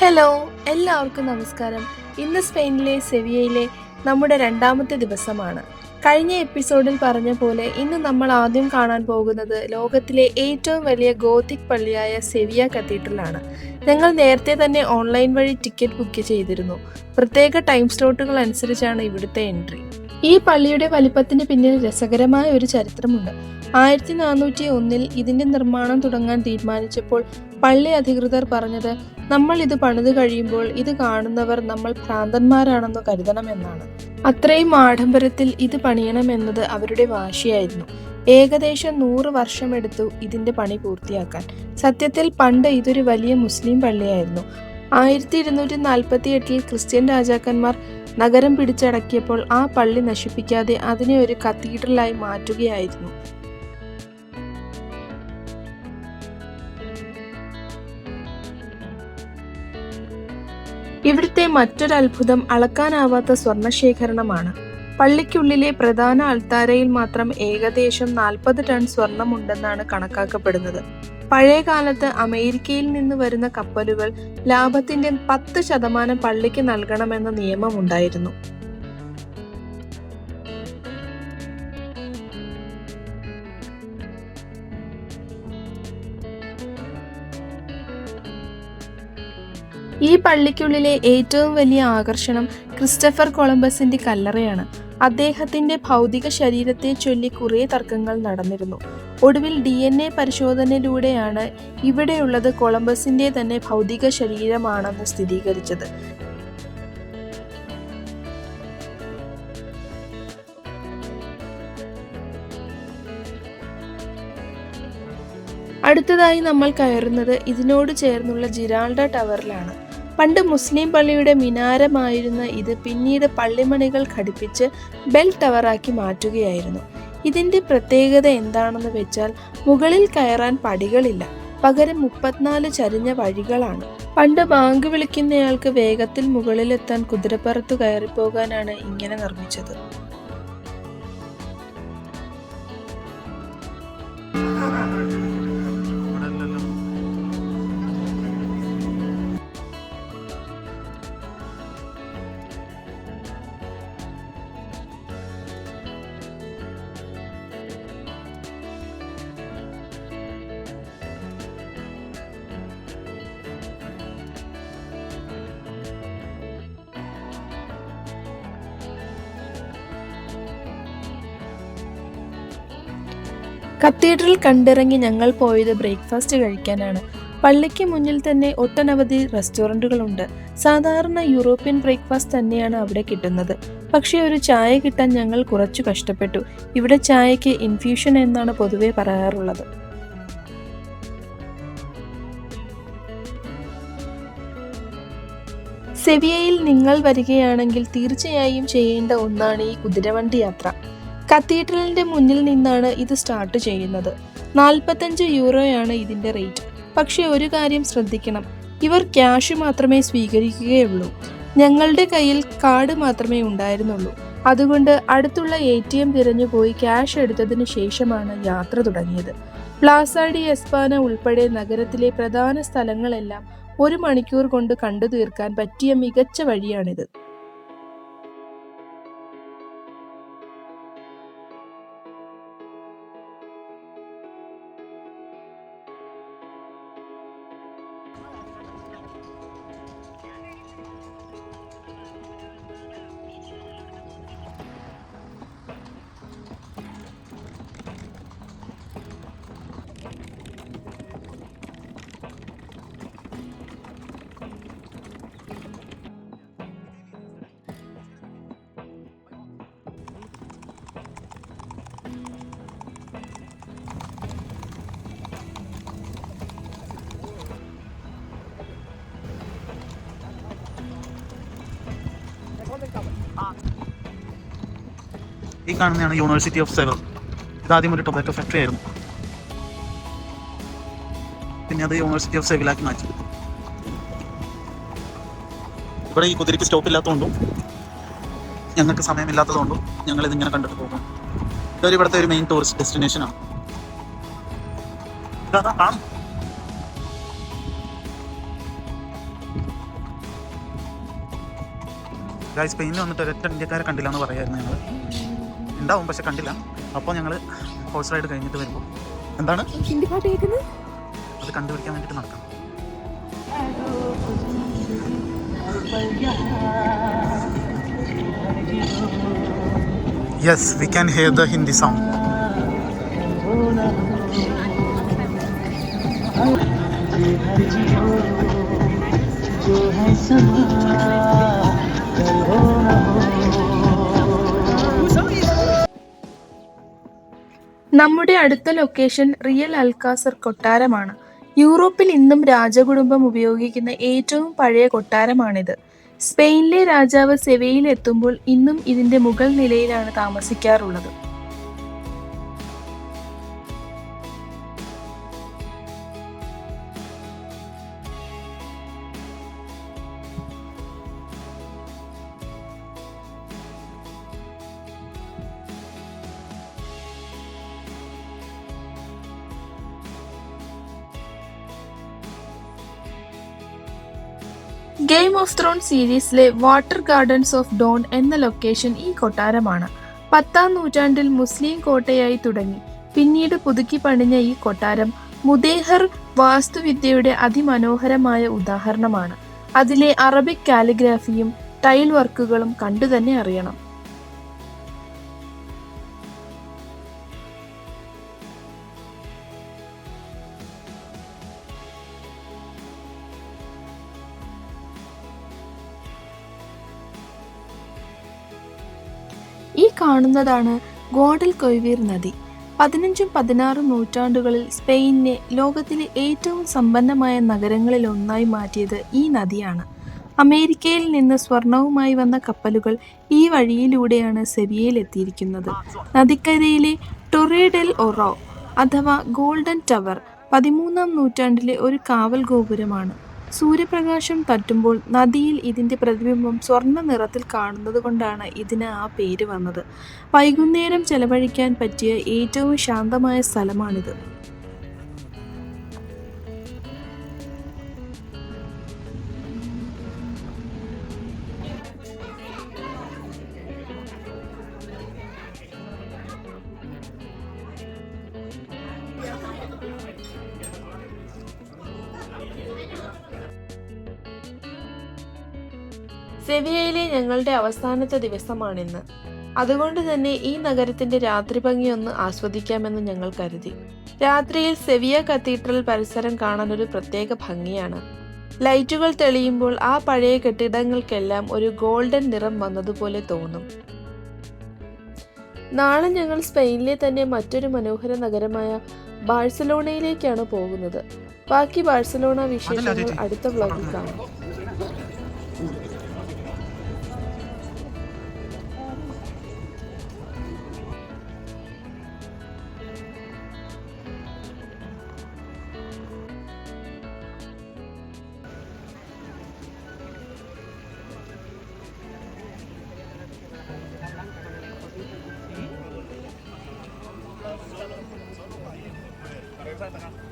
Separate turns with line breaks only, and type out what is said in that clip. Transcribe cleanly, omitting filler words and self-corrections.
Hello, എല്ലാവർക്കും നമസ്കാരം. ഇന്ന് സ്പെയിനിലെ സെവിയയിലെ നമ്മുടെ രണ്ടാമത്തെ ദിവസമാണ്. കഴിഞ്ഞ എപ്പിസോഡിൽ പറഞ്ഞ പോലെ ഇന്ന് നമ്മൾ ആദ്യം കാണാൻ പോകുന്നത് ലോകത്തിലെ ഏറ്റവും വലിയ ഗോത്തിക് പള്ളിയായ സെവിയ കത്തീഡ്രലാണ്. ഞങ്ങൾ നേരത്തെ തന്നെ ഓൺലൈൻ വഴി ടിക്കറ്റ് ബുക്ക് ചെയ്തിരുന്നു. പ്രത്യേക ടൈം സ്ലോട്ടുകൾ അനുസരിച്ചാണ് ഇവിടുത്തെ എൻട്രി. ഈ പള്ളിയുടെ വലിപ്പത്തിന് പിന്നിൽ രസകരമായ ഒരു ചരിത്രമുണ്ട്. 1401 ഇതിന്റെ നിർമ്മാണം തുടങ്ങാൻ തീരുമാനിച്ചപ്പോൾ പള്ളി അധികൃതർ പറഞ്ഞത്, നമ്മൾ ഇത് പണിത് കഴിയുമ്പോൾ ഇത് കാണുന്നവർ നമ്മൾ ഭ്രാന്തന്മാരാണെന്ന് കരുതണമെന്നാണ്. അത്രയും ആഡംബരത്തിൽ ഇത് പണിയണമെന്നത് അവരുടെ വാശിയായിരുന്നു. ഏകദേശം 100 വർഷമെടുത്തു ഇതിന്റെ പണി പൂർത്തിയാക്കാൻ. സത്യത്തിൽ പണ്ട് ഇതൊരു വലിയ മുസ്ലിം പള്ളിയായിരുന്നു. 1248 ക്രിസ്ത്യൻ രാജാക്കന്മാർ നഗരം പിടിച്ചടക്കിയപ്പോൾ ആ പള്ളി നശിപ്പിക്കാതെ അതിനെ ഒരു കത്തീഡ്രലായി മാറ്റുകയായിരുന്നു. ഇവിടുത്തെ മറ്റൊരു അത്ഭുതം അളക്കാനാവാത്ത സ്വർണശേഖരണമാണ്. പള്ളിക്കുള്ളിലെ പ്രധാന അൾത്താരയിൽ മാത്രം ഏകദേശം 40 ടൺ സ്വർണമുണ്ടെന്നാണ് കണക്കാക്കപ്പെടുന്നത്. പഴയ കാലത്ത് അമേരിക്കയിൽ നിന്ന് വരുന്ന കപ്പലുകൾ ലാഭത്തിന്റെ 10% പള്ളിക്ക് നൽകണമെന്ന നിയമമുണ്ടായിരുന്നു. ഈ പള്ളിക്കുള്ളിലെ ഏറ്റവും വലിയ ആകർഷണം ക്രിസ്റ്റഫർ കൊളംബസിന്റെ കല്ലറയാണ്. അദ്ദേഹത്തിന്റെ ഭൗതിക ശരീരത്തെ ചൊല്ലി കുറേ തർക്കങ്ങൾ നടന്നിരുന്നു. ഒടുവിൽ DNA പരിശോധനയിലൂടെയാണ് ഇവിടെയുള്ളത് കൊളംബസിന്റെ തന്നെ ഭൗതിക ശരീരമാണെന്ന് സ്ഥിരീകരിച്ചത്. അടുത്തതായി നമ്മൾ കയറുന്നത് ഇതിനോട് ചേർന്നുള്ള ജിറാൾഡ ടവറിലാണ്. പണ്ട് മുസ്ലിം പള്ളിയുടെ മിനാരമായിരുന്ന ഇത് പിന്നീട് പള്ളിമണികൾ ഘടിപ്പിച്ച് ബെൽ ടവറാക്കി മാറ്റുകയായിരുന്നു. ഇതിന്റെ പ്രത്യേകത എന്താണെന്ന് വെച്ചാൽ മുകളിൽ കയറാൻ പടികളില്ല, പകരം 34 ചരിഞ്ഞ വഴികളാണ്. പണ്ട് ബാങ്ക് വിളിക്കുന്നയാൾക്ക് വേഗത്തിൽ മുകളിലെത്താൻ കുതിരപ്പുറത്തു കയറിപ്പോകാനാണ് ഇങ്ങനെ നിർമ്മിച്ചത്. കത്തീഡ്രൽ കണ്ടിറങ്ങി ഞങ്ങൾ പോയത് ബ്രേക്ക്ഫാസ്റ്റ് കഴിക്കാനാണ്. പള്ളിക്ക് മുന്നിൽ തന്നെ ഒട്ടനവധി റെസ്റ്റോറൻറ്റുകളുണ്ട്. സാധാരണ യൂറോപ്യൻ ബ്രേക്ക്ഫാസ്റ്റ് തന്നെയാണ് അവിടെ കിട്ടുന്നത്. പക്ഷേ ഒരു ചായ കിട്ടാൻ ഞങ്ങൾ കുറച്ചു കഷ്ടപ്പെട്ടു. ഇവിടെ ചായയ്ക്ക് ഇൻഫ്യൂഷൻ എന്നാണ് പൊതുവെ പറയാറുള്ളത്. സെവിയയിൽ നിങ്ങൾ വരികയാണെങ്കിൽ തീർച്ചയായും ചെയ്യേണ്ട ഒന്നാണ് ഈ കുതിരവണ്ടി യാത്ര. കത്തീഡ്രലിന്റെ മുന്നിൽ നിന്നാണ് ഇത് സ്റ്റാർട്ട് ചെയ്യുന്നത്. 45 യൂറോയാണ് ഇതിന്റെ റേറ്റ്. പക്ഷെ ഒരു കാര്യം ശ്രദ്ധിക്കണം, ഇവർ ക്യാഷ് മാത്രമേ സ്വീകരിക്കുകയുള്ളൂ. ഞങ്ങളുടെ കയ്യിൽ കാർഡ് മാത്രമേ ഉണ്ടായിരുന്നുള്ളൂ. അതുകൊണ്ട് അടുത്തുള്ള ATM തിരഞ്ഞു പോയി ക്യാഷ് എടുത്തതിന് ശേഷമാണ് യാത്ര തുടങ്ങിയത്. പ്ലാസ ഡി എസ്പാന ഉൾപ്പെടെ നഗരത്തിലെ പ്രധാന സ്ഥലങ്ങളെല്ലാം 1 മണിക്കൂർ കൊണ്ട് കണ്ടു തീർക്കാൻ പറ്റിയ മികച്ച വഴിയാണിത്.
ഈ കാണുന്നതാണ് യൂണിവേഴ്സിറ്റി ഓഫ് സെവൽ. ഇതാദ്യം ഒരു ടൊബാക്കോ ഫാക്ടറി ആയിരുന്നു. പിന്നെ അത് യൂണിവേഴ്സിറ്റി ഓഫ് സെവിലാക്കി മാറ്റി. ഇവിടെ ഈ കുതിരയ്ക്ക് സ്റ്റോപ്പ് ഇല്ലാത്തതുകൊണ്ടും ഞങ്ങൾക്ക് സമയമില്ലാത്തതുകൊണ്ടും ഞങ്ങൾ ഇതിങ്ങനെ കണ്ടിട്ട് പോകും. ഇതൊരു ഇവിടുത്തെ ഒരു മെയിൻ ടൂറിസ്റ്റ് ഡെസ്റ്റിനേഷനാണ്. ഗായ്സ് സ്പെയിനിൽ വന്നിട്ട് ഒരൊറ്റ ഇന്ത്യക്കാരെ കണ്ടില്ല എന്ന് പറയായിരുന്നു ഞങ്ങൾ. ഉണ്ടാവും പക്ഷെ കണ്ടില്ല. അപ്പോൾ ഞങ്ങൾ ഹോഴ്സ് റൈഡ് കഴിഞ്ഞിട്ട് വരുമ്പോൾ എന്താണ്
ഹിന്ദി പാട്ട് കേൾക്കുന്നത്
അത് കണ്ടുപിടിക്കാൻ വേണ്ടിയിട്ട് നടക്കാം. Yes, we can hear the Hindi song.
നമ്മുടെ അടുത്ത ലൊക്കേഷൻ റിയൽ അൽക്കാസർ കൊട്ടാരമാണ്. യൂറോപ്പിൽ ഇന്നും രാജകുടുംബം ഉപയോഗിക്കുന്ന ഏറ്റവും പഴയ കൊട്ടാരമാണിത്. സ്പെയിനിലെ രാജാവ് സെവിയിൽ എത്തുമ്പോൾ ഇന്നും ഇതിന്റെ മുകൾ നിലയിലാണ് താമസിക്കാറുള്ളത്. ഗെയിം ഓഫ് ത്രോൺ സീരീസിലെ വാട്ടർ ഗാർഡൻസ് ഓഫ് ഡോൺ എന്ന ലൊക്കേഷൻ ഈ കൊട്ടാരമാണ്. 10ാം നൂറ്റാണ്ടിൽ മുസ്ലിം കോട്ടയായി തുടങ്ങി പിന്നീട് പുതുക്കി പണിഞ്ഞ ഈ കൊട്ടാരം മുദേഹർ വാസ്തുവിദ്യയുടെ അതിമനോഹരമായ ഉദാഹരണമാണ്. അതിലെ അറബിക് കാലിഗ്രാഫിയും ടൈൽ വർക്കുകളും കണ്ടുതന്നെ അറിയണം. ഈ കാണുന്നതാണ് ഗോഡൽകൊയ്വീർ നദി. 15ഉം 16ഉം നൂറ്റാണ്ടുകളിൽ സ്പെയിനിനെ ലോകത്തിലെ ഏറ്റവും സമ്പന്നമായ നഗരങ്ങളിൽ ഒന്നായി മാറ്റിയത് ഈ നദിയാണ്. അമേരിക്കയിൽ നിന്ന് സ്വർണവുമായി വന്ന കപ്പലുകൾ ഈ വഴിയിലൂടെയാണ് സെവിയയിൽ എത്തിയിരിക്കുന്നത്. നദിക്കരയിലെ ടൊറേ ഡെൽ ഒറോ അഥവാ ഗോൾഡൻ ടവർ 13ാം നൂറ്റാണ്ടിലെ ഒരു കാവൽ ഗോപുരമാണ്. സൂര്യപ്രകാശം തട്ടുമ്പോൾ നദിയിൽ ഇതിന്റെ പ്രതിബിംബം സ്വർണ്ണ നിറത്തിൽ കാണുന്നത് കൊണ്ടാണ് ഇതിന് ആ പേര് വന്നത്. വൈകുന്നേരം ചെലവഴിക്കാൻ പറ്റിയ ഏറ്റവും ശാന്തമായ സ്ഥലമാണിത്. സെവിയയിലെ ഞങ്ങളുടെ അവസാനത്തെ ദിവസമാണിന്ന്. അതുകൊണ്ട് തന്നെ ഈ നഗരത്തിന്റെ രാത്രി ഭംഗിയൊന്ന് ആസ്വദിക്കാമെന്ന് ഞങ്ങൾ കരുതി. രാത്രിയിൽ സെവിയ കത്തീഡ്രൽ പരിസരം കാണാൻ ഒരു പ്രത്യേക ഭംഗിയാണ്. ലൈറ്റുകൾ തെളിയുമ്പോൾ ആ പഴയ കെട്ടിടങ്ങൾക്കെല്ലാം ഒരു ഗോൾഡൻ നിറം വന്നതുപോലെ തോന്നും. നാളെ ഞങ്ങൾ സ്പെയിനിലെ തന്നെ മറ്റൊരു മനോഹര നഗരമായ ബാഴ്സലോണയിലേക്കാണ് പോകുന്നത്. ബാക്കി ബാഴ്സലോണ വിശേഷങ്ങൾ അടുത്ത വ്ലോഗിൽ കാണാം.
Gracias.